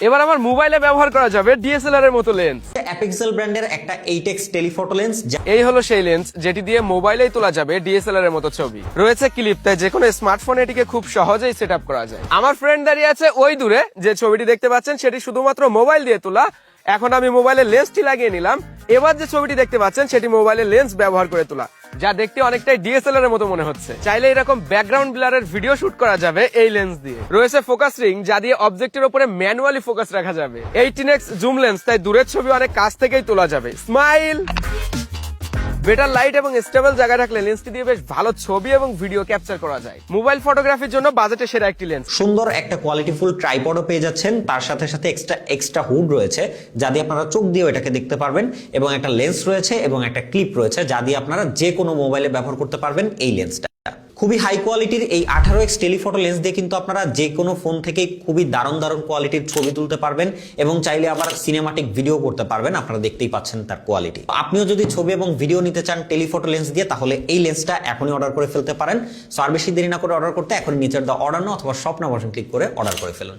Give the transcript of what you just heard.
এবার আমার মোবাইলে ব্যবহার করা যাবে ডিএসএলআর এর মতো লেন্স। অ্যাপেক্সেল ব্র্যান্ডের একটা 8x টেলিফটো লেন্স। এই হলো সেই লেন্স যেটি দিয়ে মোবাইলেই তোলা যাবে ডিএসএলআর এর মতো ছবি। রয়েছে ক্লিপ, তাই যে কোনো স্মার্টফোনে এটিকে খুব সহজেই সেট আপ করা যায়। আমার ফ্রেন্ড দাঁড়িয়ে আছে ওই দূরে, যে ছবিটি দেখতে পাচ্ছেন সেটি শুধুমাত্র মোবাইল দিয়ে তোলা। এখন আমি মোবাইলের লেন্সটি লাগিয়ে নিলাম। এবার যে ছবিটি দেখতে পাচ্ছেন সেটি মোবাইলের লেন্স ব্যবহার করে তোলা, যা দেখতে অনেকটাই ডিএসএলআর এর মতো মনে হচ্ছে। চাইলে এরকম ব্যাকগ্রাউন্ড ব্লারের ভিডিও শুট করা যাবে এই লেন্স দিয়ে। রয়েছে ফোকাস রিং, যা দিয়ে অবজেক্টের উপরে ম্যানুয়ালি ফোকাস রাখা যাবে। 18x জুম লেন্স, তাই দূরের ছবি অনেক কাছ থেকেই তোলা যাবে। স্মাইল। বেটার লাইট এবং স্টেবল জায়গায় রাখলে লেন্সটি দিয়ে বেশ ভালো ছবি এবং ভিডিও ক্যাপচার করা যায়। মোবাইল ফটোগ্রাফির জন্য বাজেটে সেরা একটি লেন্স। সুন্দর একটা কোয়ালিটিফুল ট্রাইপডও পেয়ে যাচ্ছেন, তার সাথে সাথে এক্সট্রা হুড রয়েছে যা দিয়ে আপনারা চোখ দিয়ে এটাকে দেখতে পারবেন, এবং একটা লেন্স রয়েছে এবং একটা ক্লিপ রয়েছে যা দিয়ে আপনারা যে কোনো মোবাইলে ব্যবহার করতে পারবেন এই লেন্সটা। খুবই হাই কোয়ালিটির এই 18x টেলিফটো লেন্স দিয়ে কিন্তু আপনারা যে কোনো ফোন থেকেই খুবই দারুণ কোয়ালিটির ছবি তুলতে পারবেন এবং চাইলে আবার সিনেমাটিক ভিডিও করতে পারবেন। আপনারা দেখতেই পাচ্ছেন তার কোয়ালিটি। আপনিও যদি ছবি এবং ভিডিও নিতে চান টেলিফটো লেন্স দিয়ে, তাহলে এই লেন্সটা এখনই অর্ডার করে ফেলতে পারেন। সো আর বেশি দেরি না করে অর্ডার করতে এখনই নিচের অর্ডার নাও অথবা শপ নাও বাটন ক্লিক করে অর্ডার করে ফেলুন।